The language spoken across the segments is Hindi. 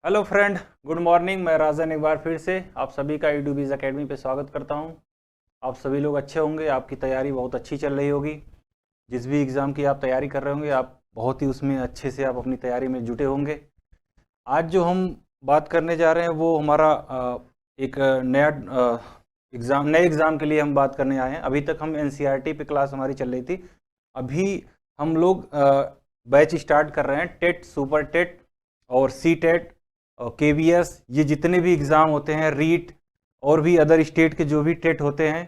Hello friend, good morning. मैं राजन एक बार फिर से आप सभी का यूट्यूब अकेडमी पे स्वागत करता हूं। आप सभी लोग अच्छे होंगे, आपकी तैयारी बहुत अच्छी चल रही होगी। जिस भी एग्ज़ाम की आप तैयारी कर रहे होंगे, आप बहुत ही उसमें अच्छे से आप अपनी तैयारी में जुटे होंगे। आज जो हम बात करने जा रहे हैं वो हमारा एक नया नए एग्ज़ाम के लिए हम बात करने आए हैं। अभी तक हम एनसीईआरटी पे क्लास हमारी चल रही थी। अभी हम लोग बैच स्टार्ट कर रहे हैं टेट, सुपर टेट और सी टेट और केवीएस, ये जितने भी एग्ज़ाम होते हैं, रीट और भी अदर स्टेट के जो भी टेट होते हैं,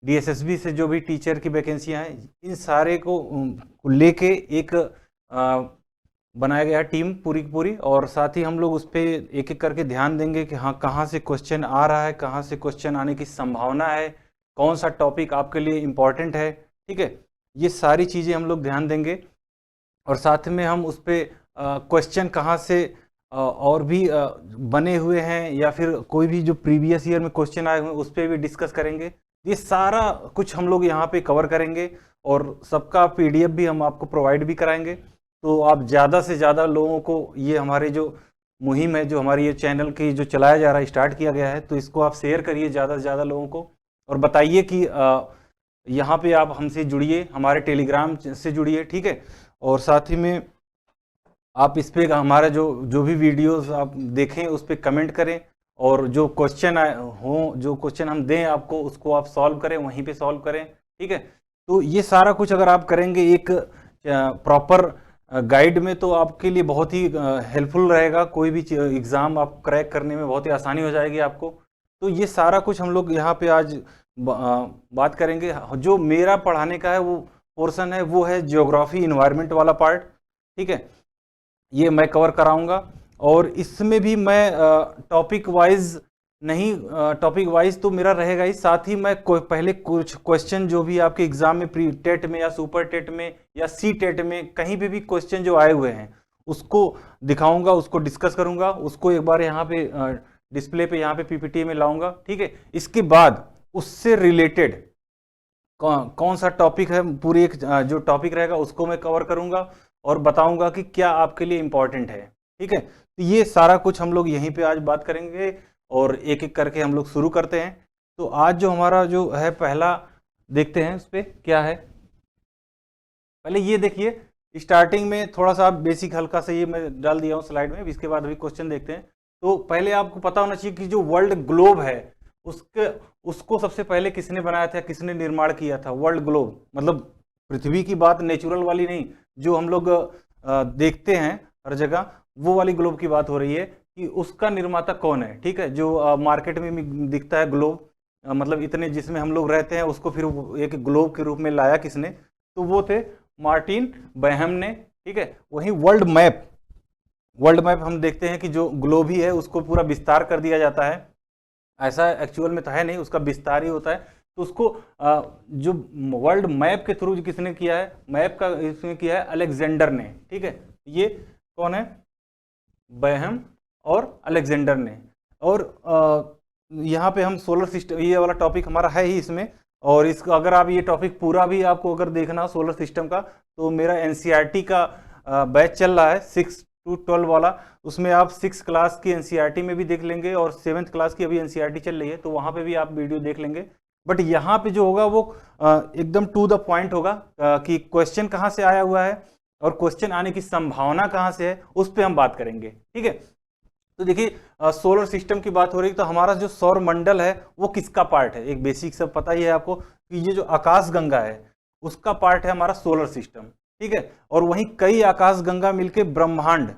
डीएसएसबी से जो भी टीचर की वैकेंसियां हैं, इन सारे को लेके एक बनाया गया है टीम पूरी की पूरी। और साथ ही हम लोग उस पर एक एक करके ध्यान देंगे कि हाँ, कहाँ से क्वेश्चन आ रहा है, कहाँ से क्वेश्चन आने की संभावना है, कौन सा टॉपिक आपके लिए इम्पॉर्टेंट है। ठीक है, ये सारी चीज़ें हम लोग ध्यान देंगे। और साथ में हम उस पर क्वेश्चन कहाँ से और भी बने हुए हैं या फिर कोई भी जो प्रीवियस ईयर में क्वेश्चन आए हुए हैं उस पर भी डिस्कस करेंगे। ये सारा कुछ हम लोग यहाँ पे कवर करेंगे और सबका पीडीएफ भी हम आपको प्रोवाइड भी कराएंगे। तो आप ज़्यादा से ज़्यादा लोगों को, ये हमारे जो मुहिम है, जो हमारी ये चैनल की जो चलाया जा रहा है, स्टार्ट किया गया है, तो इसको आप शेयर करिए ज़्यादा से ज़्यादा लोगों को और बताइए कि यहाँ पे आप हमसे जुड़िए, हमारे टेलीग्राम से जुड़िए। ठीक है, और साथ ही में आप इस पे हमारा जो भी वीडियोस आप देखें उस पर कमेंट करें और जो क्वेश्चन हो, जो क्वेश्चन हम दें आपको, उसको आप सॉल्व करें, वहीं पे सॉल्व करें। ठीक है, तो ये सारा कुछ अगर आप करेंगे एक प्रॉपर गाइड में, तो आपके लिए बहुत ही हेल्पफुल रहेगा। कोई भी एग्ज़ाम आप क्रैक करने में बहुत ही आसानी हो जाएगी आपको। तो ये सारा कुछ हम लोग यहाँ पे आज बात करेंगे। जो मेरा पढ़ाने का है वो पोर्शन है, वो है ज्योग्राफी इन्वायरमेंट वाला पार्ट। ठीक है, ये मैं कवर कराऊंगा और इसमें भी मैं टॉपिक वाइज नहीं, टॉपिक वाइज तो मेरा रहेगा ही, साथ ही मैं पहले कुछ क्वेश्चन जो भी आपके एग्जाम में, प्री टेट में या सुपर टेट में या सी टेट में, कहीं पे भी क्वेश्चन जो आए हुए हैं उसको दिखाऊंगा, उसको डिस्कस करूंगा, उसको एक बार यहाँ पे डिस्प्ले पे, यहाँ पे पीपीटी में लाऊंगा। ठीक है, इसके बाद उससे रिलेटेड कौन सा टॉपिक है, पूरी एक जो टॉपिक रहेगा उसको मैं कवर करूंगा और बताऊंगा कि क्या आपके लिए इंपॉर्टेंट है। ठीक है, तो ये सारा कुछ हम लोग यहीं पे आज बात करेंगे और एक एक करके हम लोग शुरू करते हैं। तो आज जो हमारा जो है पहला देखते हैं उस पर क्या है। पहले ये देखिए, स्टार्टिंग में थोड़ा सा बेसिक हल्का सा ये मैं डाल दिया हूँ स्लाइड में, इसके बाद अभी क्वेश्चन देखते हैं। तो पहले आपको पता होना चाहिए कि जो वर्ल्ड ग्लोब है उसको सबसे पहले किसने बनाया था, किसने निर्माण किया था। वर्ल्ड ग्लोब मतलब पृथ्वी की बात, नेचुरल वाली नहीं, जो हम लोग देखते हैं हर जगह, वो वाली ग्लोब की बात हो रही है कि उसका निर्माता कौन है। ठीक है, जो मार्केट में दिखता है ग्लोब, मतलब इतने जिसमें हम लोग रहते हैं, उसको फिर एक ग्लोब के रूप में लाया किसने, तो वो थे मार्टिन बैहम ने। ठीक है, वहीं वर्ल्ड मैप हम देखते हैं कि जो ग्लोब ही है उसको पूरा विस्तार कर दिया जाता है। ऐसा एक्चुअल में तो है नहीं, उसका विस्तार ही होता है। तो उसको जो वर्ल्ड मैप के थ्रू किसने किया है, मैप का इसने किया है अलेक्जेंडर ने। ठीक है, ये कौन है, बैहम और अलेक्जेंडर ने। और यहाँ पे हम सोलर सिस्टम, ये वाला टॉपिक हमारा है ही इसमें, और इसका अगर आप ये टॉपिक पूरा भी आपको अगर देखना हो सोलर सिस्टम का, तो मेरा एनसीईआरटी का बैच चल रहा है 6 to 12 वाला। उसमें आप 6 क्लास की एनसीईआरटी में भी देख लेंगे और 7th क्लास की अभी एनसीईआरटी चल रही है, तो वहाँ पे भी आप वीडियो देख लेंगे। बट यहाँ पे जो होगा वो एकदम टू द पॉइंट होगा कि क्वेश्चन कहाँ से आया हुआ है और क्वेश्चन आने की संभावना कहाँ से है, उस पर हम बात करेंगे। ठीक है, तो देखिए सोलर सिस्टम की बात हो रही है, तो हमारा जो सौर मंडल है वो किसका पार्ट है, एक बेसिक सब पता ही है आपको कि ये जो आकाश गंगा है उसका पार्ट है हमारा सोलर सिस्टम। ठीक है, और वहीं कई आकाश गंगा मिलके ब्रह्मांड,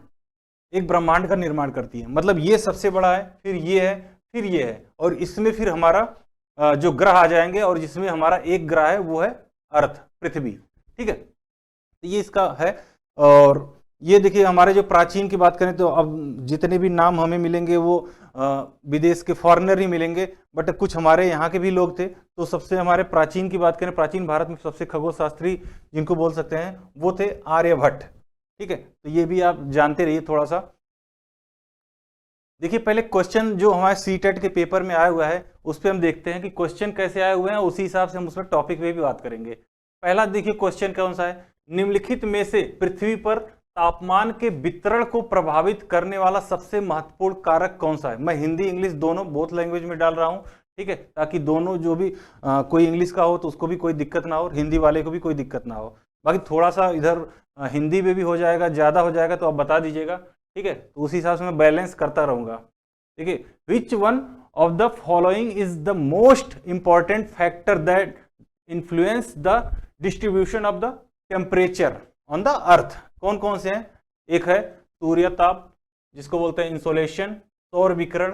एक ब्रह्मांड का निर्माण करती है। मतलब ये सबसे बड़ा है, फिर ये है, फिर ये है, और इसमें फिर हमारा जो ग्रह आ जाएंगे, और जिसमें हमारा एक ग्रह है वो है अर्थ, पृथ्वी। ठीक है, तो ये इसका है। और ये देखिए हमारे जो प्राचीन की बात करें तो अब जितने भी नाम हमें मिलेंगे वो विदेश के फॉरेनर ही मिलेंगे, बट कुछ हमारे यहाँ के भी लोग थे। तो सबसे हमारे प्राचीन की बात करें, प्राचीन भारत में सबसे खगोलशास्त्री जिनको बोल सकते हैं वो थे आर्यभट्ट। ठीक है, तो ये भी आप जानते रहिए थोड़ा सा। देखिए पहले क्वेश्चन जो हमारे सी टेट के पेपर में आया हुआ है उस पर हम देखते हैं कि क्वेश्चन कैसे आए हुए हैं, उसी हिसाब से हम उसमें टॉपिक पे भी बात करेंगे। पहला देखिए क्वेश्चन कौन सा है, निम्नलिखित में से पृथ्वी पर तापमान के वितरण को प्रभावित करने वाला सबसे महत्वपूर्ण कारक कौन सा है। मैं हिंदी इंग्लिश दोनों बोथ लैंग्वेज में डाल रहा हूं, ठीक है, ताकि दोनों जो भी कोई इंग्लिश का हो तो उसको भी कोई दिक्कत ना हो, हिंदी वाले को भी कोई दिक्कत ना हो। बाकी थोड़ा सा इधर हिंदी में भी हो जाएगा, ज़्यादा हो जाएगा तो आप बता दीजिएगा, ठीक है, तो उस हिसाब से मैं बैलेंस करता रहूँगा। देखिए, which one of the following is the most important factor that influence the distribution of the temperature on the earth. कौन कौन से हैं? एक है सूर्य ताप, जिसको बोलते हैं इंसोलेशन, सौर विकिरण,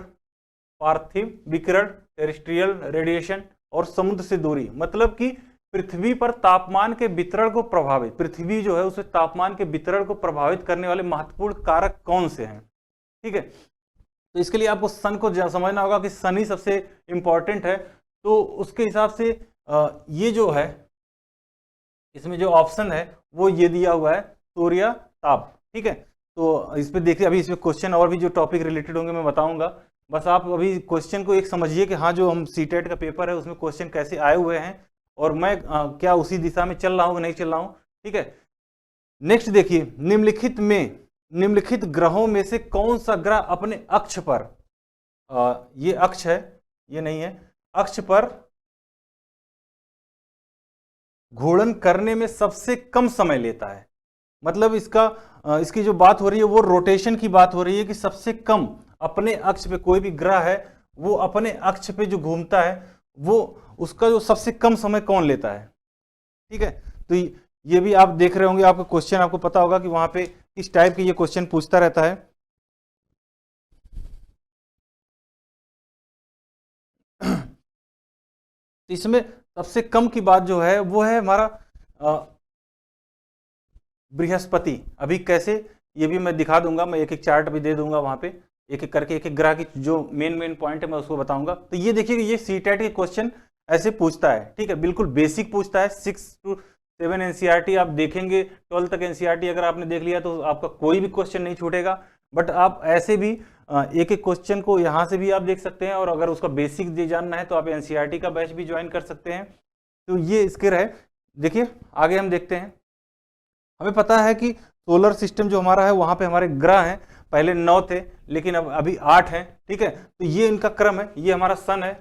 पार्थिव विकिरण, टेरेस्ट्रियल रेडिएशन, और समुद्र से दूरी। मतलब कि पृथ्वी पर तापमान के वितरण को प्रभावित, पृथ्वी जो है उसे तापमान के वितरण को प्रभावित करने वाले महत्वपूर्ण कारक कौन से हैं, ठीक है। तो इसके लिए आपको सन को समझना होगा कि सन ही सबसे इंपॉर्टेंट है। तो उसके हिसाब से ये जो है, इसमें जो ऑप्शन है वो ये दिया हुआ है, सूर्य ताप, ठीक है। तो इस पे देखिए, अभी इसमें क्वेश्चन और भी जो टॉपिक रिलेटेड होंगे मैं बताऊंगा। बस आप अभी क्वेश्चन को एक समझिए कि हाँ, जो हम सीटेट का पेपर है उसमें क्वेश्चन कैसे आए हुए हैं और मैं क्या उसी दिशा में चल रहा हूँ कि नहीं चल रहा हूँ, ठीक है। नेक्स्ट देखिए, निम्नलिखित ग्रहों में से कौन सा ग्रह अपने अक्ष पर, ये अक्ष है, ये नहीं है, अक्ष पर घूर्णन करने में सबसे कम समय लेता है। मतलब इसकी जो बात हो रही है वो रोटेशन की बात हो रही है कि सबसे कम अपने अक्ष पे कोई भी ग्रह है वो अपने अक्ष पे जो घूमता है वो उसका जो सबसे कम समय कौन लेता है, ठीक है। तो ये भी आप देख रहे होंगे, आपका क्वेश्चन आपको पता होगा कि वहां पे किस टाइप के ये क्वेश्चन पूछता रहता है। इसमें सबसे कम की बात जो है वो है हमारा बृहस्पति। अभी कैसे, ये भी मैं दिखा दूंगा, मैं एक एक चार्ट भी दे दूंगा, वहां पे एक एक करके एक एक ग्रह की जो मेन पॉइंट है मैं उसको बताऊंगा। तो ये देखिए, ये सीटेट के क्वेश्चन ऐसे पूछता है, ठीक है, बिल्कुल बेसिक पूछता है। 6 to 7 एनसीईआरटी आप देखेंगे, 12 तक एनसीईआरटी अगर आपने देख लिया तो आपका कोई भी क्वेश्चन नहीं छूटेगा। बट आप ऐसे भी एक एक क्वेश्चन को यहाँ से भी आप देख सकते हैं, और अगर उसका बेसिक जानना है तो आप एनसीईआरटी का बैच भी ज्वाइन कर सकते हैं। तो ये इसके रहे। देखिए आगे हम देखते हैं। हमें पता है कि सोलर सिस्टम जो हमारा है वहां पे हमारे ग्रह हैं, पहले 9 थे लेकिन अब अभी 8 हैं, ठीक है। तो ये इनका क्रम है, ये हमारा सन है,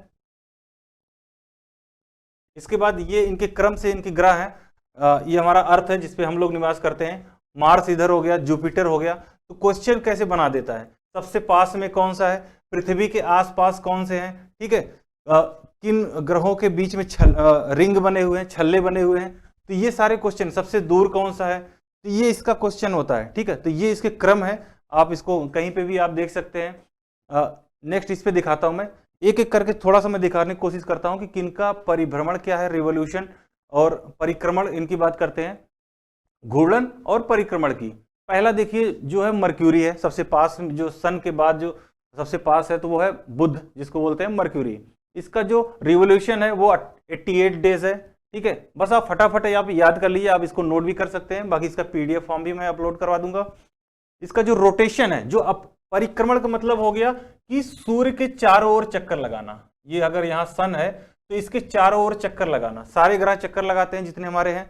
इसके बाद ये इनके क्रम से इनके ग्रह हैं, ये हमारा अर्थ है जिसपे हम लोग निवास करते हैं, मार्स इधर हो गया, जुपिटर हो गया। तो क्वेश्चन कैसे बना देता है, सबसे पास में कौन सा है, पृथ्वी के आसपास कौन से हैं, ठीक है, किन ग्रहों के बीच में रिंग बने हुए हैं, छल्ले बने हुए हैं। तो ये सारे क्वेश्चन, सबसे दूर कौन सा है, तो ये इसका क्वेश्चन होता है, ठीक है। तो ये इसके क्रम है, आप इसको कहीं पे भी आप देख सकते हैं। नेक्स्ट इस पे दिखाता हूं मैं, एक एक करके थोड़ा सा मैं दिखाने की कोशिश करता हूं कि किनका परिभ्रमण क्या है, रिवोल्यूशन और परिक्रमण, इनकी बात करते हैं, घूर्णन और परिक्रमण की। पहला देखिए जो है मर्क्यूरी है, सबसे पास, जो सन के बाद जो सबसे पास है तो वो है बुध, जिसको बोलते हैं मर्क्यूरी। इसका जो रिवोल्यूशन है वो 88 डेज है, ठीक है। बस आप फटाफट आप याद कर लीजिए, आप इसको नोट भी कर सकते हैं, बाकी इसका पीडीएफ फॉर्म भी मैं अपलोड करवा दूंगा। इसका जो रोटेशन है, जो परिक्रमण का मतलब हो गया कि सूर्य के चारों ओर चक्कर लगाना। ये अगर यहाँ सन है तो इसके चारों ओर चक्कर लगाना, सारे ग्रह चक्कर लगाते हैं जितने हमारे हैं।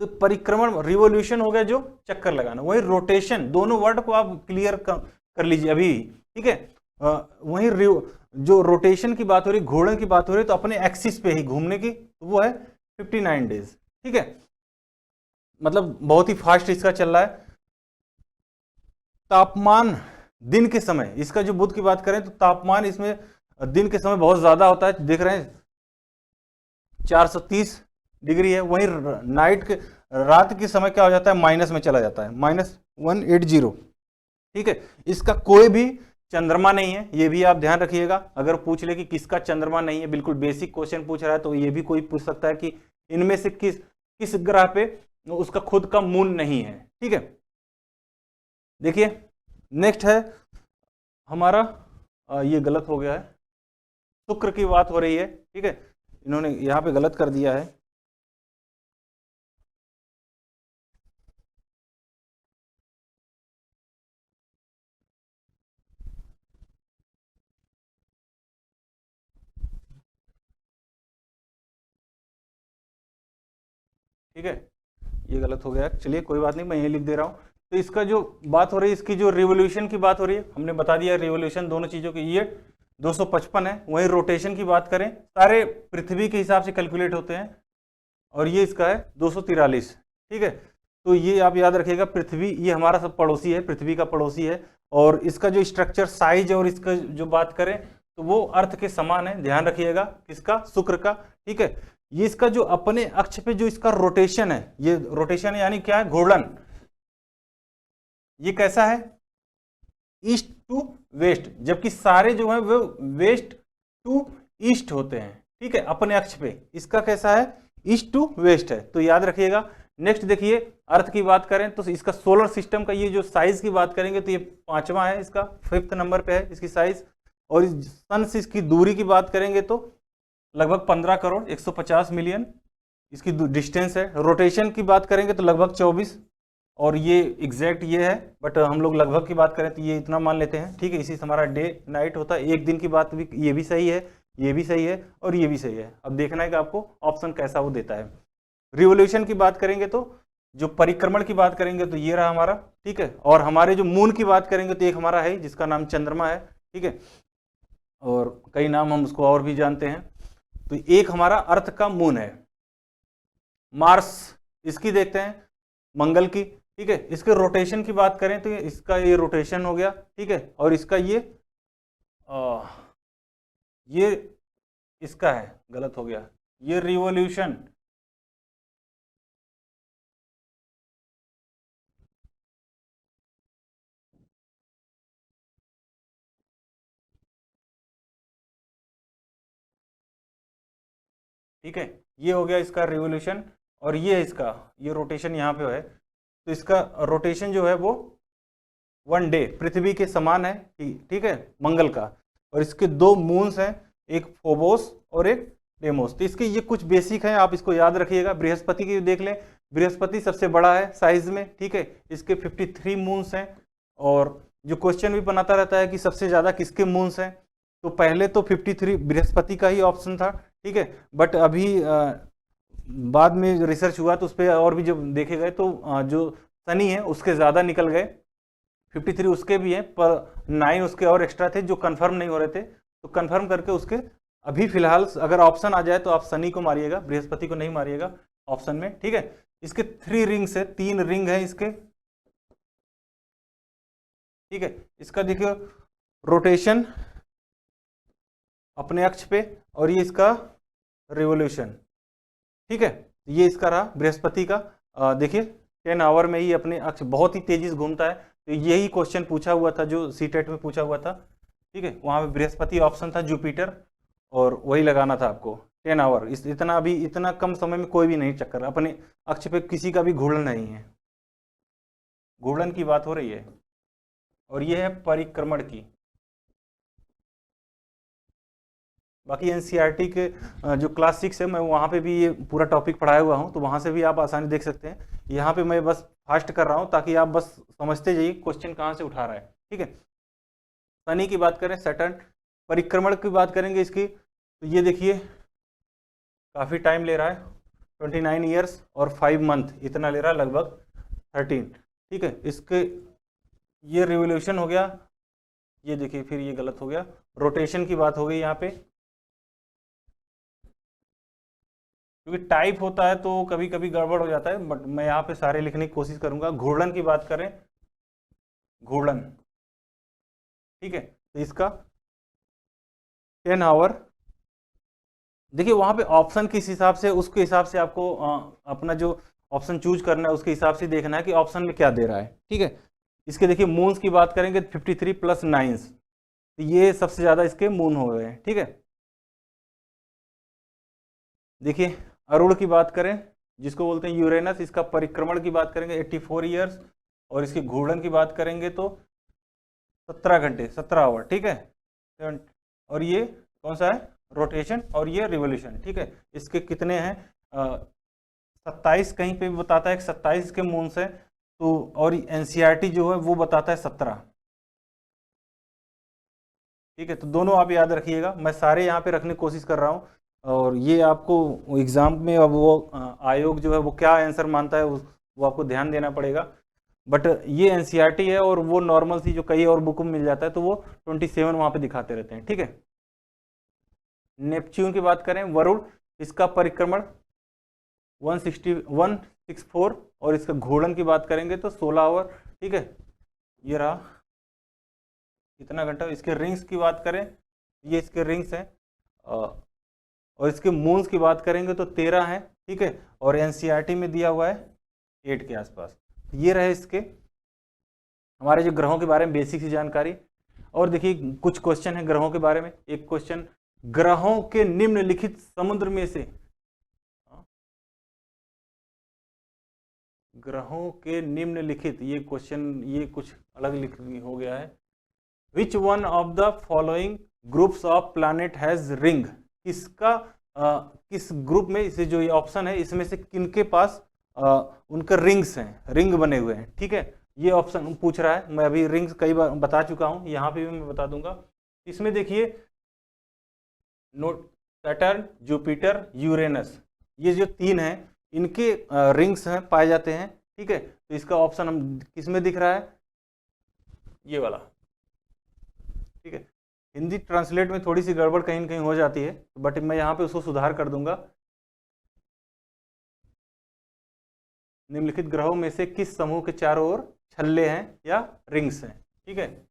तो परिक्रमण, रिवोल्यूशन हो गया जो चक्कर लगाना, वही रोटेशन, दोनों वर्ड को आप क्लियर कर लीजिए अभी, ठीक है। वही जो रोटेशन की बात हो रही, घूर्णन की बात हो रही, तो अपने एक्सिस पे ही घूमने की, तो वो है 59 डेज, ठीक है। मतलब बहुत ही फास्ट इसका चल रहा है। तापमान दिन के समय, इसका जो बुध की बात करें तो तापमान इसमें दिन के समय बहुत ज्यादा होता है, देख रहे हैं 430 डिग्री है। वहीं नाइट के, रात के समय क्या हो जाता है, माइनस में चला जाता है, -180, ठीक है। इसका कोई भी चंद्रमा नहीं है, ये भी आप ध्यान रखिएगा। अगर पूछ ले कि किसका चंद्रमा नहीं है, बिल्कुल बेसिक क्वेश्चन पूछ रहा है, तो ये भी कोई पूछ सकता है कि इनमें से किस ग्रह पे उसका खुद का मून नहीं है, ठीक है। देखिए नेक्स्ट है हमारा, ये गलत हो गया है, शुक्र की बात हो रही है, ठीक है, इन्होंने यहाँ पे गलत कर दिया है। ठीक है, ये गलत हो गया, चलिए कोई बात नहीं, मैं यही लिख दे रहा हूँ। तो इसका जो बात हो रही है, इसकी जो रिवोल्यूशन की बात हो रही है, हमने बता दिया रिवोल्यूशन दोनों चीज़ों की, ये 255 है। वहीं रोटेशन की बात करें, सारे पृथ्वी के हिसाब से कैलकुलेट होते हैं, और ये इसका है 243। ठीक है, तो ये आप याद रखिएगा, पृथ्वी ये हमारा सब पड़ोसी है, पृथ्वी का पड़ोसी है, और इसका जो स्ट्रक्चर साइज और इसका जो बात करें तो वो अर्थ के समान है, ध्यान रखिएगा, किसका, शुक्र का। ठीक है, ये इसका जो अपने अक्ष पे जो इसका रोटेशन है, ये रोटेशन यानी क्या है, घूर्णन, ये कैसा है, ईस्ट टू वेस्ट, जबकि सारे जो है वो वेस्ट टू ईस्ट होते हैं। ठीक है, अपने अक्ष पे इसका कैसा है, ईस्ट टू वेस्ट है, तो याद रखिएगा। नेक्स्ट देखिए, अर्थ की बात करें तो इसका सोलर सिस्टम का ये जो साइज की बात करेंगे तो ये 5वां है, इसका 5th नंबर पे है इसकी साइज। और सन से इसकी दूरी की बात करेंगे तो लगभग 15 करोड़ 150 मिलियन इसकी डिस्टेंस है। रोटेशन की बात करेंगे तो लगभग 24, और ये एग्जैक्ट ये है, बट हम लोग लगभग की बात करें तो ये इतना मान लेते हैं। ठीक है, इसी से हमारा डे नाइट होता है, एक दिन की बात भी, ये भी सही है, ये भी सही है, और ये भी सही है। अब देखना है कि आपको ऑप्शन कैसा वो देता है। रिवोल्यूशन की बात करेंगे तो जो परिक्रमण की बात करेंगे तो ये रहा हमारा। ठीक है, और हमारे जो मून की बात करेंगे तो एक हमारा है जिसका नाम चंद्रमा है। ठीक है, और कई नाम हम उसको और भी जानते हैं। तो एक हमारा अर्थ का मून है। मार्स, इसकी देखते हैं, मंगल की। ठीक है, इसके रोटेशन की बात करें तो इसका ये रोटेशन हो गया। ठीक है, और इसका ये इसका है, गलत हो गया, ये रिवोल्यूशन। ठीक है, ये हो गया इसका रिवोल्यूशन, और ये इसका ये रोटेशन यहाँ पे है। तो इसका रोटेशन जो है वो 1 डे पृथ्वी के समान है। ठीक है, मंगल का। और इसके 2 मून्स हैं, एक फोबोस और एक डेमोस। तो इसके ये कुछ बेसिक हैं, आप इसको याद रखिएगा। बृहस्पति की देख लें, बृहस्पति सबसे बड़ा है साइज में। ठीक है, इसके 53 मून्स हैं, और जो क्वेश्चन भी बनाता रहता है कि सबसे ज़्यादा किसके मून्स हैं, तो पहले तो 53 बृहस्पति का ही ऑप्शन था। ठीक है, बट अभी बाद में जो रिसर्च हुआ तो उस पर और भी जब देखे गए तो जो शनि है उसके ज़्यादा निकल गए। 53 उसके भी हैं, पर 9 उसके और एक्स्ट्रा थे जो कंफर्म नहीं हो रहे थे, तो कंफर्म करके उसके अभी फिलहाल अगर ऑप्शन आ जाए तो आप शनि को मारिएगा, बृहस्पति को नहीं मारिएगा ऑप्शन में। ठीक है, इसके 3 रिंग्स है, 3 रिंग है इसके। ठीक है, इसका देखिए रोटेशन अपने अक्ष पे, और ये इसका रिवोल्यूशन। ठीक है, ये इसका रहा बृहस्पति का। देखिए 10 आवर में ही अपने अक्ष बहुत ही तेजी से घूमता है। तो यही क्वेश्चन पूछा हुआ था जो सीटेट में पूछा हुआ था। ठीक है, वहाँ पे बृहस्पति ऑप्शन था, जुपिटर, और वही लगाना था आपको 10 आवर। इतना अभी इतना कम समय में कोई भी नहीं चक्कर, अपने अक्ष पे किसी का भी घूर्णन नहीं है, घूर्णन की बात हो रही है। और ये है परिक्रमण की। बाकी एनसीईआरटी के जो क्लास 6 है, मैं वहाँ पे भी ये पूरा टॉपिक पढ़ाया हुआ हूँ, तो वहाँ से भी आप आसानी देख सकते हैं। यहाँ पे मैं बस फास्ट कर रहा हूँ ताकि आप बस समझते जाइए क्वेश्चन कहाँ से उठा रहा है। ठीक है, शनि की बात करें, सैटर्न, परिक्रमण की बात करेंगे इसकी, तो ये देखिए काफ़ी टाइम ले रहा है, 29 ईयर्स और 5 मंथ इतना ले रहा है, लगभग 13। ठीक है, इसके ये रिवोल्यूशन हो गया। ये देखिए फिर ये गलत हो गया, रोटेशन की बात हो गई यहाँ पे, क्योंकि टाइप होता है तो कभी कभी गड़बड़ हो जाता है, बट मैं यहाँ पे सारे लिखने की कोशिश करूंगा। घूर्णन की बात करें, घूर्णन, ठीक है, तो इसका 10 आवर। देखिए वहाँ पे ऑप्शन किस हिसाब से, उसके हिसाब से आपको अपना जो ऑप्शन चूज करना है उसके हिसाब से देखना है कि ऑप्शन में क्या दे रहा है। ठीक है, इसके देखिए मून्स की बात करेंगे 53 + 9, तो ये सबसे ज़्यादा इसके मून हो गए हैं। ठीक है, देखिए अरुण की बात करें जिसको बोलते हैं यूरेनस, इसका परिक्रमण की बात करेंगे 84 ईयर्स, और इसकी घूर्णन की बात करेंगे तो 17 घंटे, 17 आवर। ठीक है, और ये कौन सा है, रोटेशन, और ये रिवोल्यूशन। ठीक है, इसके कितने हैं, 27 कहीं पे भी बताता है कि 27 के मून्स है, तो और एनसीईआरटी जो है वो बताता है 17। ठीक है, तो दोनों आप याद रखिएगा, मैं सारे यहाँ पे रखने की कोशिश कर रहा हूँ, और ये आपको एग्जाम में अब वो आयोग जो है वो क्या आंसर मानता है वो आपको ध्यान देना पड़ेगा। बट ये एनसीईआरटी है और वो नॉर्मल सी जो कई और बुक में मिल जाता है, तो वो 27 वहां पे दिखाते रहते हैं, ठीक है। नेपच्यून की बात करें, वरुण, इसका परिक्रमण 164 और इसका घूर्णन की बात करेंगे तो 16 आवर, ठीक है। ये रहा इतना घंटा। इसके रिंग्स की बात करें, ये इसके रिंग्स हैं, और इसके मून्स की बात करेंगे तो 13 हैं, ठीक है। और एनसीईआरटी में दिया हुआ है 8 के आसपास। ये रहे इसके हमारे जो ग्रहों के बारे में बेसिक सी जानकारी। और देखिए कुछ क्वेश्चन है ग्रहों के बारे में। एक क्वेश्चन, ग्रहों के निम्नलिखित समुद्र में से, ग्रहों के निम्नलिखित, ये क्वेश्चन ये कुछ अलग लिख हो गया है। Which one of the following groups of planet has ring, किसका किस ग्रुप में, इसे जो ये ऑप्शन है इसमें से किनके पास उनका रिंग्स हैं, रिंग बने हुए हैं, ठीक है। ये ऑप्शन पूछ रहा है, मैं अभी रिंग्स कई बार बता चुका हूं, यहाँ पे भी मैं बता दूंगा। इसमें देखिए सैटर्न, जुपिटर, यूरेनस, ये जो 3 हैं इनके रिंग्स हैं पाए जाते हैं, ठीक है। तो इसका ऑप्शन हम किस में दिख रहा है, ये वाला, ठीक है। हिंदी ट्रांसलेट में थोड़ी सी गड़बड़ कहीं न कहीं हो जाती है, बट मैं यहाँ पे उसको सुधार कर दूंगा। निम्नलिखित ग्रहों में से किस समूह के चारों ओर छल्ले हैं या रिंग्स हैं, ठीक है।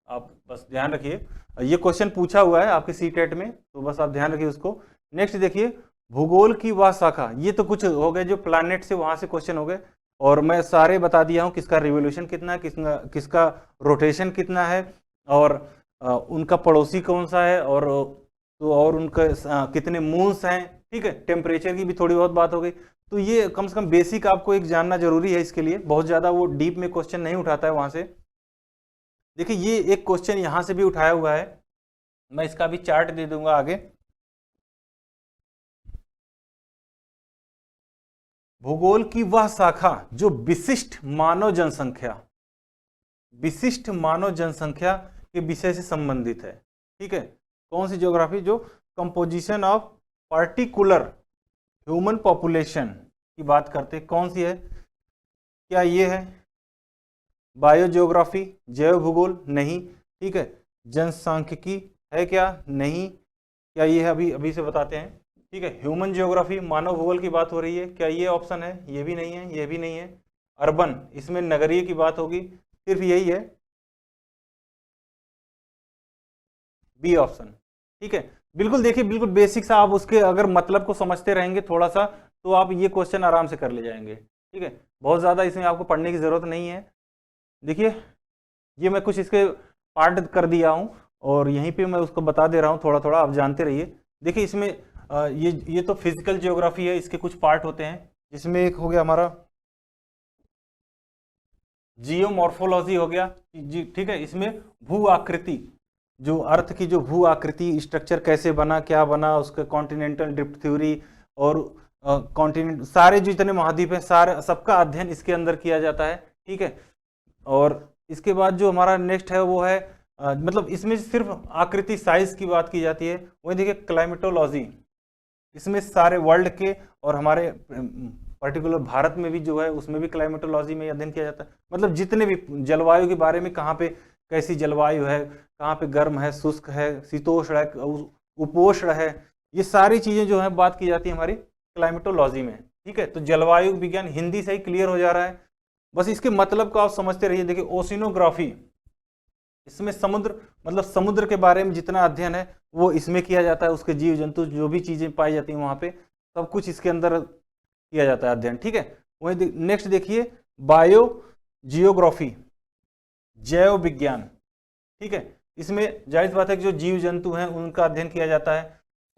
आप बस ध्यान रखिए, ये क्वेश्चन पूछा हुआ है आपके सीटेट में, तो बस आप ध्यान रखिए उसको। नेक्स्ट देखिए, भूगोल की वह शाखा, ये तो कुछ हो गए जो प्लैनेट से वहां से क्वेश्चन हो गए, और मैं सारे बता दिया हूँ किसका रिवोल्यूशन कितना है, किसका रोटेशन कितना है, और उनका पड़ोसी कौन सा है, और तो और उनका कितने मून्स हैं, ठीक है। टेम्परेचर की भी थोड़ी बहुत बात हो गई। तो ये कम से कम बेसिक आपको एक जानना जरूरी है इसके लिए, बहुत ज़्यादा वो डीप में क्वेश्चन नहीं उठाता है वहाँ से। देखिए ये एक क्वेश्चन यहाँ से भी उठाया हुआ है, मैं इसका भी चार्ट दे दूंगा आगे। भूगोल की वह शाखा जो विशिष्ट मानव जनसंख्या, विशिष्ट मानव जनसंख्या के विषय से संबंधित है, ठीक है। कौन सी ज्योग्राफी, जो composition of particular human population की बात करते हैं, कौन सी है, क्या ये है बायो ज्योग्राफी, जैव भूगोल, नहीं, ठीक है। जनसांख्यिकी है क्या, नहीं, क्या ये है, अभी से बताते हैं, ठीक है। ह्यूमन ज्योग्राफी, मानव भूगोल की बात हो रही है, क्या ये ऑप्शन है, ये भी नहीं है, ये भी नहीं है। अर्बन, इसमें नगरीय की बात होगी, सिर्फ यही है बी ऑप्शन, ठीक है। बिल्कुल देखिए, बिल्कुल बेसिक सा, आप उसके अगर मतलब को समझते रहेंगे थोड़ा सा, तो आप ये क्वेश्चन आराम से कर ले जाएंगे, ठीक है। बहुत ज़्यादा इसमें आपको पढ़ने की ज़रूरत नहीं है। देखिए ये मैं कुछ इसके पार्ट कर दिया हूँ, और यहीं पे मैं उसको बता दे रहा हूँ, थोड़ा थोड़ा आप जानते रहिए। देखिए इसमें ये तो फिजिकल ज्योग्राफी है, इसके कुछ पार्ट होते हैं, जिसमें एक हो गया हमारा जियोमॉर्फोलॉजी हो गया जी, ठीक है। इसमें भू आकृति, जो अर्थ की जो भू आकृति स्ट्रक्चर कैसे बना, क्या बना, उसका कॉन्टिनेंटल ड्रिफ्ट थ्योरी, और कॉन्टिनेंट सारे जो जितने महाद्वीप हैं सारे सबका अध्ययन इसके अंदर किया जाता है, ठीक है। और इसके बाद जो हमारा नेक्स्ट है वो है मतलब इसमें सिर्फ आकृति साइज की बात की जाती है। वही देखिए क्लाइमेटोलॉजी, इसमें सारे वर्ल्ड के और हमारे पर्टिकुलर भारत में भी जो है उसमें भी क्लाइमेटोलॉजी में अध्ययन किया जाता है। मतलब जितने भी जलवायु के बारे में, कहाँ पे कैसी जलवायु है, कहाँ पे गर्म है, शुष्क है, शीतोष्ण है, उपोष्ण है, ये सारी चीज़ें जो है बात की जाती है हमारी क्लाइमेटोलॉजी में, ठीक है। तो जलवायु विज्ञान हिंदी से ही क्लियर हो जा रहा है, बस इसके मतलब को आप समझते रहिए। देखिए ओशिनोग्राफी, इसमें समुद्र मतलब समुद्र के बारे में जितना अध्ययन है वो इसमें किया जाता है, उसके जीव जंतु जो भी चीज़ें पाई जाती हैं वहाँ पे सब कुछ इसके अंदर किया जाता है अध्ययन, ठीक है। वही नेक्स्ट देखिए बायो जियोग्राफी, जैव विज्ञान, ठीक है। इसमें जाहिर बात है कि जो जीव जंतु हैं उनका अध्ययन किया जाता है।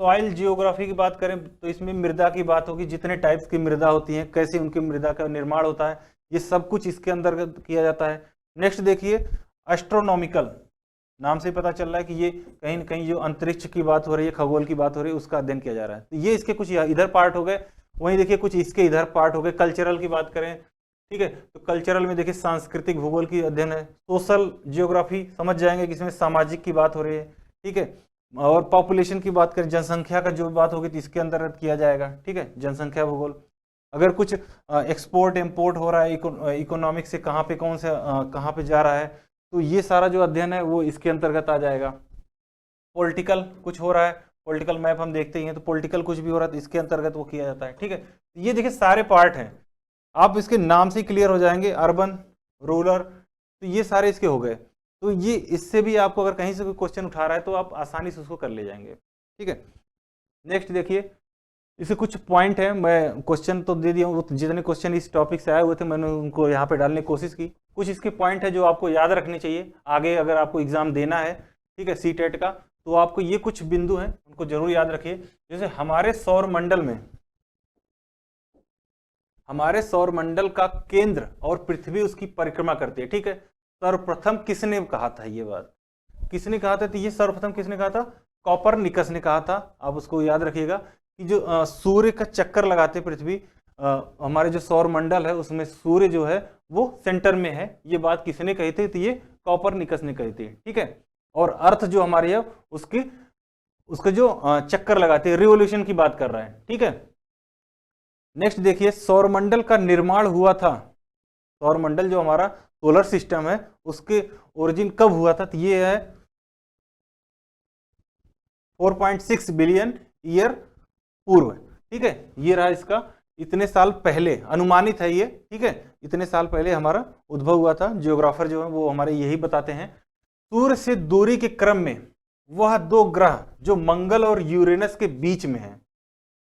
सॉइल जियोग्राफी की बात करें तो इसमें मृदा की बात होगी, जितने टाइप्स की मृदा होती हैं, कैसे उनकी मृदा का निर्माण होता है, ये सब कुछ इसके अंदर किया जाता है। नेक्स्ट देखिए एस्ट्रोनॉमिकल, नाम से पता चल रहा है कि ये कहीं न कहीं जो अंतरिक्ष की बात हो रही है, खगोल की बात हो रही है, उसका अध्ययन किया जा रहा है। तो ये इसके कुछ इधर पार्ट हो गए। वहीं देखिए कुछ इसके इधर पार्ट हो गए। कल्चरल की बात करें, ठीक है, तो कल्चरल में देखिए सांस्कृतिक भूगोल की अध्ययन है। सोशल जियोग्राफी समझ जाएंगे कि इसमें सामाजिक की बात हो रही है, ठीक है। और पॉपुलेशन की बात करें, जनसंख्या का जो बात होगी तो इसके अंदर किया जाएगा, ठीक है, जनसंख्या भूगोल। अगर कुछ एक्सपोर्ट इम्पोर्ट हो रहा है, इकोनॉमिक से कहाँ पे कौन से कहाँ पे जा रहा है, तो ये सारा जो अध्ययन है वो इसके अंतर्गत आ जाएगा। पॉलिटिकल कुछ हो रहा है, पॉलिटिकल मैप हम देखते ही हैं, तो पॉलिटिकल कुछ भी हो रहा है तो इसके अंतर्गत वो किया जाता है। ठीक है, ये देखिए सारे पार्ट हैं, आप इसके नाम से क्लियर हो जाएंगे, अर्बन, रूरल, तो ये सारे इसके हो गए। तो ये इससे भी आपको अगर कहीं से कोई क्वेश्चन उठा रहा है तो आप आसानी से उसको कर ले जाएंगे। ठीक है, नेक्स्ट देखिए, इसे कुछ पॉइंट है, मैं क्वेश्चन तो दे दिया हूँ, जितने क्वेश्चन इस टॉपिक से आए हुए थे मैंने उनको यहाँ पे डालने की कोशिश की। कुछ इसके पॉइंट है जो आपको याद रखने चाहिए आगे अगर आपको एग्जाम देना है, ठीक है, सीटेट का, तो आपको ये कुछ बिंदु हैं उनको जरूर याद रखिए। जैसे हमारे सौर मंडल का केंद्र और पृथ्वी उसकी परिक्रमा करती है। ठीक है, सर्वप्रथम किसने कहा था, ये बात किसने कहा था, तो ये सर्वप्रथम किसने कहा था, कॉपरनिकस ने कहा था। आप उसको याद रखिएगा कि जो सूर्य का चक्कर लगाते पृथ्वी, हमारे जो सौर मंडल है उसमें सूर्य जो है वो सेंटर में है, ये बात किसने कही थी, तो ये कॉपरनिकस ने कही थी। ठीक है, और अर्थ जो हमारी है उसके जो चक्कर लगाते हैं, रिवोल्यूशन की बात कर रहा है। ठीक है, नेक्स्ट देखिए, सौरमंडल का निर्माण हुआ था, सौरमंडल जो हमारा सोलर सिस्टम है उसके ओरिजिन कब हुआ था, तो ये है 4.6 बिलियन ईयर पूर्व। ठीक है, ये रहा इसका, इतने साल पहले अनुमानित है ये। ठीक है, इतने साल पहले हमारा उद्भव हुआ था। जियोग्राफर जो है वो हमारे यही बताते हैं। सूर्य से दूरी के क्रम में वह दो ग्रह जो मंगल और यूरेनस के बीच में है।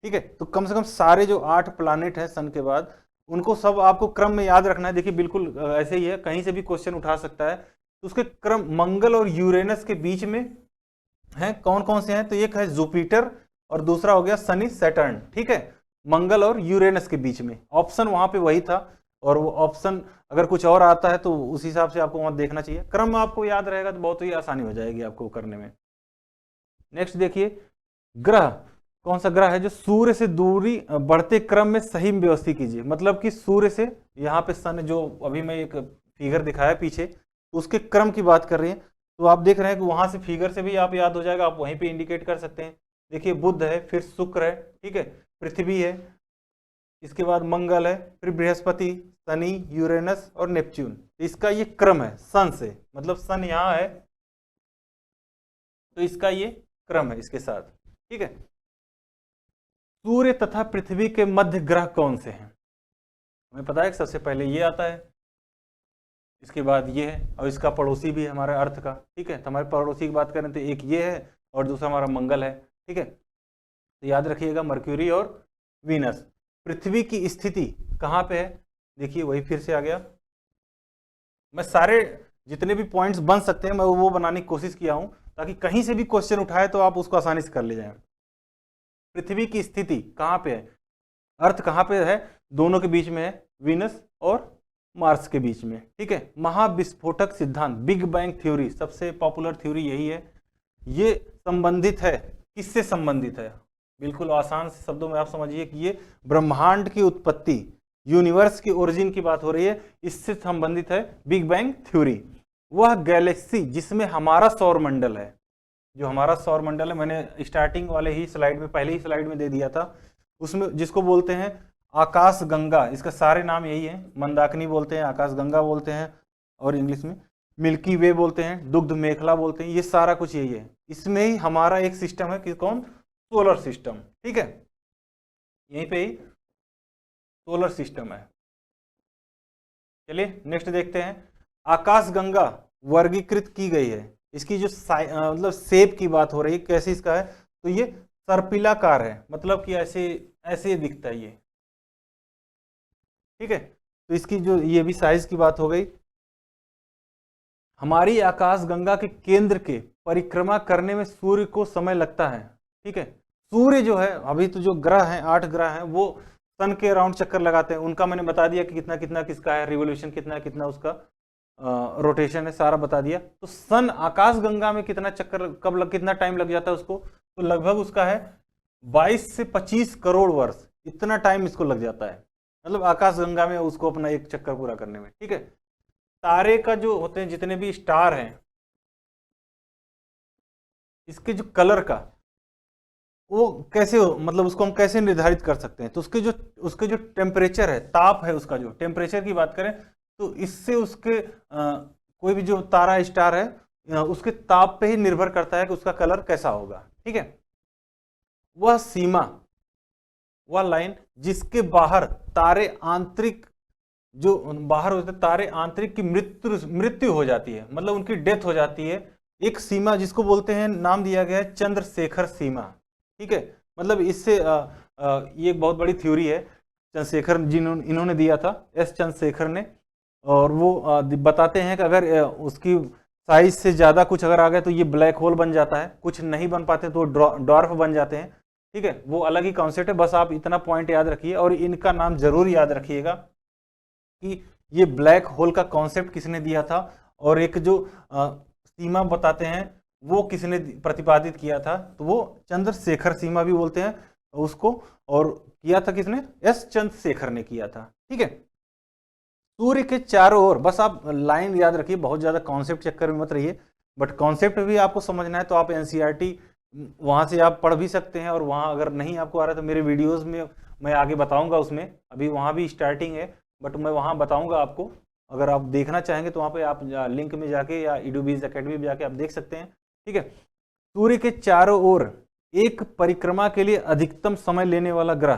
ठीक है, तो कम से कम सारे जो 8 प्लैनेट हैं सन के बाद, उनको सब आपको क्रम में याद रखना है। देखिए बिल्कुल ऐसे ही है, कहीं से भी क्वेश्चन उठा सकता है। तो उसके क्रम मंगल और यूरेनस के बीच में हैं, कौन कौन से हैं, तो एक है जुपिटर और दूसरा हो गया शनि सैटर्न। ठीक है, मंगल और यूरेनस के बीच में, ऑप्शन वहां पे वही था, और वो ऑप्शन अगर कुछ और आता है तो उस हिसाब से आपको वहां देखना चाहिए। क्रम आपको याद रहेगा तो बहुत ही आसानी हो जाएगी आपको करने में। नेक्स्ट देखिए, ग्रह, कौन सा ग्रह है जो सूर्य से दूरी बढ़ते क्रम में सही व्यवस्थित कीजिए। मतलब कि सूर्य से, यहाँ पे सन जो अभी मैं एक फिगर दिखाया पीछे, उसके क्रम की बात कर रही है। तो आप देख रहे हैं कि वहां से फिगर से भी आप याद हो जाएगा, आप वहीं पे इंडिकेट कर सकते हैं। देखिए बुध है, फिर शुक्र है, ठीक है, पृथ्वी है, इसके बाद मंगल है, फिर बृहस्पति, शनि, यूरेनस और नेपच्यून। इसका ये क्रम है सन से, मतलब सन यहाँ है तो इसका ये क्रम है इसके साथ। ठीक है, सूर्य तथा पृथ्वी के मध्य ग्रह कौन से हैं, हमें पता है कि सबसे पहले ये आता है, इसके बाद ये है, और इसका पड़ोसी भी है हमारे अर्थ का। ठीक है, तो हमारे पड़ोसी की बात करें तो एक ये है और दूसरा हमारा मंगल है। ठीक है, तो याद रखिएगा मर्क्यूरी और वीनस। पृथ्वी की स्थिति कहाँ पे है, देखिए वही फिर से आ गया। मैं सारे जितने भी पॉइंट्स बन सकते हैं मैं वो बनाने की कोशिश किया हूं, ताकि कहीं से भी क्वेश्चन उठाए तो आप उसको आसानी से कर ले जाएं। पृथ्वी की स्थिति कहाँ पे है, अर्थ कहाँ पे है, दोनों के बीच में है, वीनस और मार्स के बीच में। ठीक है, महाविस्फोटक सिद्धांत, बिग बैंग थ्योरी, सबसे पॉपुलर थ्योरी यही है। ये संबंधित है, किससे संबंधित है, बिल्कुल आसान से शब्दों में आप समझिए कि ये ब्रह्मांड की उत्पत्ति, यूनिवर्स की ओरिजिन की बात हो रही है, इससे संबंधित है बिग बैंग थ्योरी। वह गैलेक्सी जिसमें हमारा सौरमंडल है, जो हमारा सौरमंडल है, मैंने स्टार्टिंग वाले ही स्लाइड में, पहले ही स्लाइड में दे दिया था, उसमें जिसको बोलते हैं आकाश गंगा, इसका सारे नाम यही है, मंदाकिनी बोलते हैं, आकाश गंगा बोलते हैं, और इंग्लिश में मिल्की वे बोलते हैं, दुग्ध मेखला बोलते हैं, ये सारा कुछ यही है। इसमें ही हमारा एक सिस्टम है कि कौन, सोलर सिस्टम। ठीक है, यहीं पे ही सोलर सिस्टम है। चलिए नेक्स्ट देखते हैं, आकाश गंगा वर्गीकृत की गई है, इसकी जो मतलब शेप की बात हो रही है, कैसे इसका है, तो ये सर्पिलाकार है, मतलब कि ऐसे ऐसे दिखता है ये। ठीक है, तो इसकी जो ये भी साइज की बात हो गई। हमारी आकाश गंगा के केंद्र के परिक्रमा करने में सूर्य को समय लगता है। ठीक है, सूर्य जो है, अभी तो जो ग्रह हैं 8 ग्रह हैं वो सन के अराउंड चक्कर लगाते हैं, उनका मैंने बता दिया कि कितना कितना किसका है, रिवोल्यूशन कितना कितना उसका रोटेशन है, सारा बता दिया। तो सन आकाश गंगा में कितना चक्कर कितना टाइम लग जाता है उसको, तो लगभग उसका है 22 से 25 करोड़ वर्ष, इतना टाइम इसको लग जाता है, मतलब आकाश गंगा में उसको अपना एक चक्कर पूरा करने में। ठीक है, तारे का जो होते हैं, जितने भी स्टार हैं, इसके जो कलर का वो कैसे मतलब उसको हम कैसे निर्धारित कर सकते हैं? तो उसके जो टेम्परेचर है, ताप है, उसका जो टेम्परेचर की बात करें तो इससे उसके कोई भी जो तारा स्टार है उसके ताप पे ही निर्भर करता है कि उसका कलर कैसा होगा। ठीक है, वह सीमा, वह लाइन जिसके बाहर तारे आंतरिक जो बाहर होते तारे आंतरिक की मृत्यु हो जाती है, मतलब उनकी डेथ हो जाती है, एक सीमा जिसको बोलते हैं, नाम दिया गया है चंद्रशेखर सीमा। ठीक है, मतलब इससे ये एक बहुत बड़ी थ्योरी है, चंद्रशेखर इन्होंने दिया था, एस चंद्रशेखर ने, और वो बताते हैं कि अगर उसकी साइज से ज़्यादा कुछ अगर आ गया तो ये ब्लैक होल बन जाता है, कुछ नहीं बन पाते तो डॉर्फ बन जाते हैं। ठीक है, वो अलग ही कॉन्सेप्ट है, बस आप इतना पॉइंट याद रखिए और इनका नाम जरूर याद रखिएगा कि ये ब्लैक होल का कॉन्सेप्ट किसने दिया था और एक जो सीमा बताते हैं वो किसने प्रतिपादित किया था, तो वो चंद्रशेखर सीमा भी बोलते हैं उसको, और किया था किसने? एस चंद्रशेखर ने किया था। ठीक है, सूर्य के चारों ओर, बस आप लाइन याद रखिए, बहुत ज्यादा कॉन्सेप्ट चक्कर में मत रहिए, बट कॉन्सेप्ट भी आपको समझना है तो आप एनसीईआरटी वहां से आप पढ़ भी सकते हैं, और वहां अगर नहीं आपको आ रहा है तो मेरे वीडियोस में मैं आगे बताऊंगा, उसमें अभी वहां भी स्टार्टिंग है बट मैं वहां बताऊंगा आपको, अगर आप देखना चाहेंगे तो वहां पे आप लिंक में जाके या ईडूबीज अकेडमी में जाके आप देख सकते हैं। ठीक है, सूर्य के चारों ओर एक परिक्रमा के लिए अधिकतम समय लेने वाला ग्रह,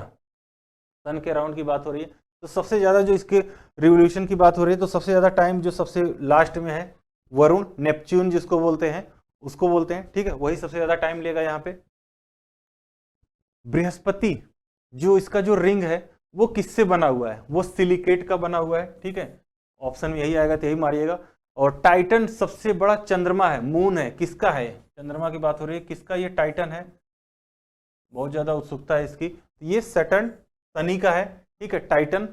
सन के राउंड की बात हो रही है, तो सबसे ज्यादा जो इसके रिवोल्यूशन की बात हो रही है तो सबसे ज्यादा टाइम जो सबसे लास्ट में है वरुण, नेपच्यून जिसको बोलते हैं, उसको बोलते हैं। ठीक है, वही सबसे ज्यादा टाइम लेगा यहाँ पे। बृहस्पति जो इसका जो रिंग है वो किससे बना हुआ है? वो सिलिकेट का बना हुआ है। ठीक है, ऑप्शन में यही आएगा तो यही मारिएगा। और टाइटन सबसे बड़ा चंद्रमा है, मून है, किसका है? चंद्रमा की बात हो रही है, किसका ये टाइटन है? बहुत ज्यादा उत्सुकता है इसकी, ये सैटर्न, शनि का है। ठीक है, टाइटन।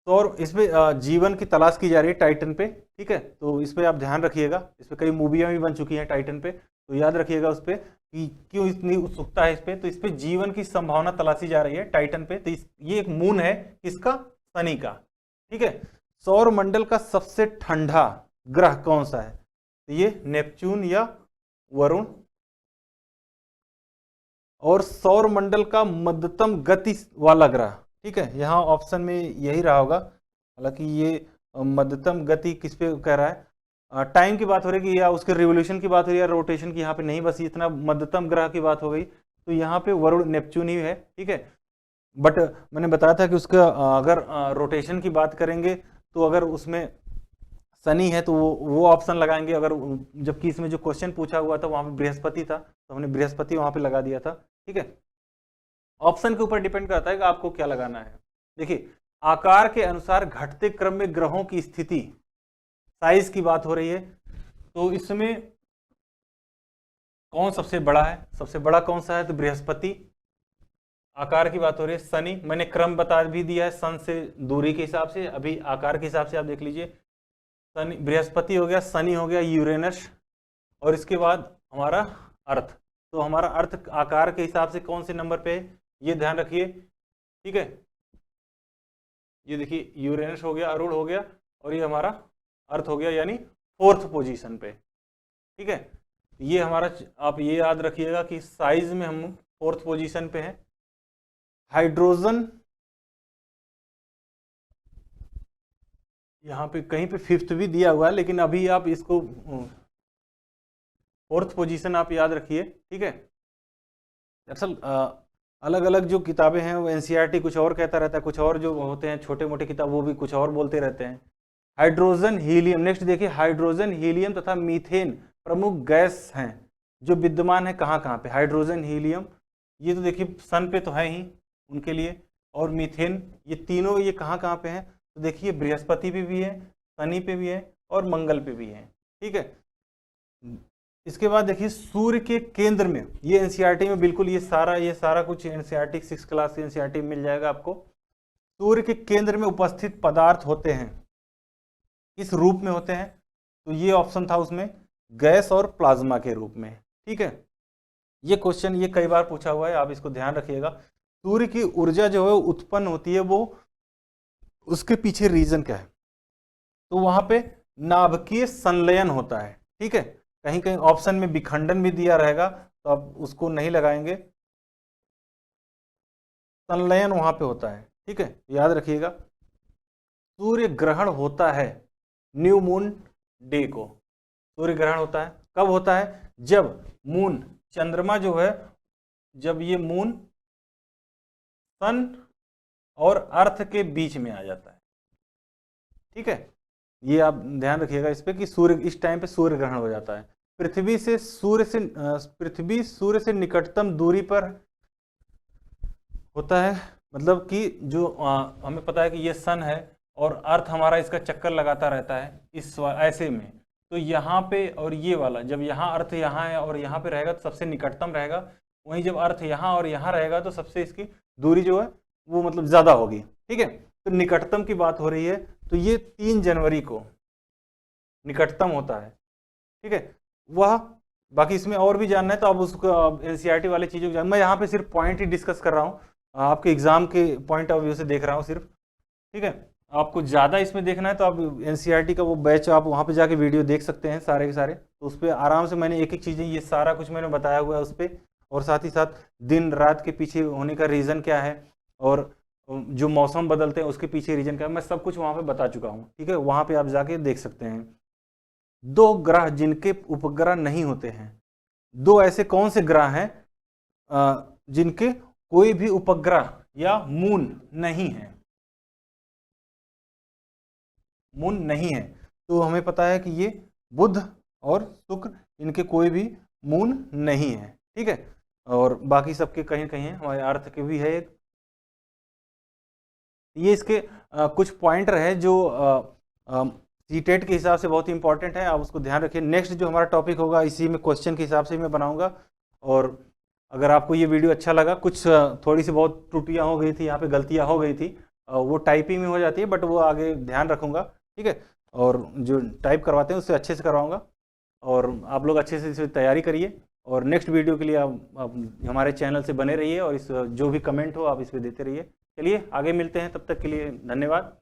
तो और इस पे जीवन की तलाश की जा रही है टाइटन पे। ठीक है, तो इस पे आप ध्यान रखिएगा, इस पे कई मूवियां भी बन चुकी हैं टाइटन पे, तो याद रखिएगा उस पे कि क्यों इतनी उत्सुकता है इस पे। तो इस पे जीवन की संभावना तलाशी जा रही है टाइटन पे। तो ये एक मून है, किसका? शनि का। ठीक है, सौर मंडल का सबसे ठंडा ग्रह कौन सा है? तो ये नेपच्यून या वरुण। और सौर मंडल का मध्यतम गति वाला ग्रह, ठीक है, यहाँ ऑप्शन में यही रहा होगा, हालांकि ये मध्यतम गति किस पे कह रहा है, टाइम की बात हो रही है कि या उसके रिवोल्यूशन की बात हो रही है या रोटेशन की, यहाँ पे नहीं, बस इतना मध्यतम ग्रह की बात हो गई, तो यहाँ पे वरुण, नेपच्यून ही है। ठीक है, बट मैंने बताया था कि उसका अगर रोटेशन की बात करेंगे तो अगर उसमें शनि है तो वो ऑप्शन लगाएंगे, अगर जबकि इसमें जो क्वेश्चन पूछा हुआ था वहां पे बृहस्पति था तो हमने बृहस्पति वहां पे लगा दिया था। ठीक है, ऑप्शन के ऊपर डिपेंड करता है कि आपको क्या लगाना है। देखिए, आकार के अनुसार घटते क्रम में ग्रहों की स्थिति, साइज की बात हो रही है, तो इसमें कौन सबसे बड़ा है? सबसे बड़ा कौन सा है? तो बृहस्पति। आकार की बात हो रही है, शनि, मैंने क्रम बता भी दिया है, सन से दूरी के हिसाब से, अभी आकार के हिसाब से आप देख लीजिए, शनि, बृहस्पति हो गया, शनि हो गया, यूरेनस, और इसके बाद हमारा अर्थ। तो हमारा अर्थ आकार के हिसाब से कौन से नंबर पे है ये ध्यान रखिए। ठीक है, ये देखिए यूरेनस हो गया, अरुण हो गया, और ये हमारा अर्थ हो गया, यानी 4th पोजीशन पे। ठीक है, ये हमारा, आप ये याद रखिएगा कि साइज में हम 4th पोजीशन पे हैं। हाइड्रोजन यहाँ पे कहीं पे 5th भी दिया हुआ है, लेकिन अभी आप इसको 4th पोजीशन आप याद रखिए। ठीक है, दरअसल अलग अलग जो किताबें हैं वो एनसीईआरटी कुछ और कहता रहता है, कुछ और जो होते हैं छोटे मोटे किताब वो भी कुछ और बोलते रहते हैं। हाइड्रोजन, हीलियम, नेक्स्ट देखिए, हाइड्रोजन, हीलियम तथा मीथेन प्रमुख गैस हैं जो विद्यमान है कहाँ कहाँ पे? हाइड्रोजन, हीलियम, ये तो देखिए सन पे तो है ही उनके लिए, और मीथेन, ये तीनों ये कहाँ कहाँ पे हैं? तो देखिए बृहस्पति पे भी है, शनि पे भी है, और मंगल पे भी है। ठीक है, इसके बाद देखिए सूर्य के केंद्र में, ये एनसीईआरटी में बिल्कुल ये सारा कुछ एनसीईआरटी 6th क्लास की एनसीईआरटी में मिल जाएगा आपको। सूर्य के केंद्र में उपस्थित पदार्थ होते हैं, किस रूप में होते हैं? तो ये ऑप्शन था उसमें, गैस और प्लाज्मा के रूप में। ठीक है, ये क्वेश्चन ये कई बार पूछा हुआ है, आप इसको ध्यान रखिएगा। सूर्य की ऊर्जा जो है उत्पन्न होती है, वो उसके पीछे रीजन क्या है? तो वहां पे नाभिकीय संलयन होता है। ठीक है, कहीं कहीं ऑप्शन में विखंडन भी दिया रहेगा तो आप उसको नहीं लगाएंगे, संलयन वहां पे होता है। ठीक है, याद रखिएगा। सूर्य ग्रहण होता है न्यू मून डे को। सूर्य ग्रहण होता है कब होता है? जब मून, चंद्रमा जो है, जब ये मून सन और अर्थ के बीच में आ जाता है। ठीक है, ये आप ध्यान रखिएगा इस पे कि सूर्य, इस टाइम पे सूर्य ग्रहण हो जाता है। पृथ्वी सूर्य से निकटतम दूरी पर होता है, मतलब कि जो हमें पता है कि ये सन है और अर्थ हमारा इसका चक्कर लगाता रहता है इस ऐसे में, तो यहाँ पे और ये वाला, जब यहाँ अर्थ यहाँ है और यहाँ पे रहेगा तो सबसे निकटतम रहेगा, वहीं जब अर्थ यहाँ और यहाँ रहेगा तो सबसे इसकी दूरी जो है वो मतलब ज़्यादा होगी। ठीक है, तो निकटतम की बात हो रही है, तो ये 3 जनवरी को निकटतम होता है। ठीक है, वह बाकी इसमें और भी जानना है तो आप उसको एनसीईआरटी वाले चीज़ों को मैं यहाँ पे सिर्फ पॉइंट ही डिस्कस कर रहा हूँ, आपके एग्जाम के पॉइंट ऑफ व्यू से देख रहा हूँ सिर्फ। ठीक है, आपको ज़्यादा इसमें देखना है तो आप एनसीईआरटी का वो बैच आप वहाँ पे जाके वीडियो देख सकते हैं सारे के सारे, तो उस पर आराम से मैंने एक एक चीज़ें, ये सारा कुछ मैंने बताया हुआ है उस पर, और साथ ही साथ दिन रात के पीछे होने का रीज़न क्या है और जो मौसम बदलते हैं उसके पीछे रीजन क्या है, मैं सब कुछ वहाँ पे बता चुका हूँ। ठीक है, वहाँ पे आप जाके देख सकते हैं। 2 ग्रह जिनके उपग्रह नहीं होते हैं, 2 ऐसे कौन से ग्रह हैं जिनके कोई भी उपग्रह या मून नहीं है? मून नहीं है, तो हमें पता है कि ये बुध और शुक्र, इनके कोई भी मून नहीं है। ठीक है, और बाकी सबके कहीं कहीं है, हमारे अर्थ के भी है एक। ये इसके कुछ पॉइंटर है जो सीटेट के हिसाब से बहुत ही इंपॉर्टेंट है, आप उसको ध्यान रखिए। नेक्स्ट जो हमारा टॉपिक होगा इसी में क्वेश्चन के हिसाब से मैं बनाऊंगा, और अगर आपको ये वीडियो अच्छा लगा, कुछ थोड़ी सी बहुत त्रुटियां हो गई थी, यहाँ पे गलतियां हो गई थी, वो टाइपिंग में हो जाती है, बट वो आगे ध्यान रखूंगा। ठीक है, और जो टाइप करवाते हैं उससे अच्छे से करवाऊंगा, और आप लोग अच्छे से इसे तैयारी करिए, और नेक्स्ट वीडियो के लिए आप हमारे चैनल से बने रहिए, और इस जो भी कमेंट हो आप इस पर देते रहिए। चलिए आगे मिलते हैं, तब तक के लिए धन्यवाद।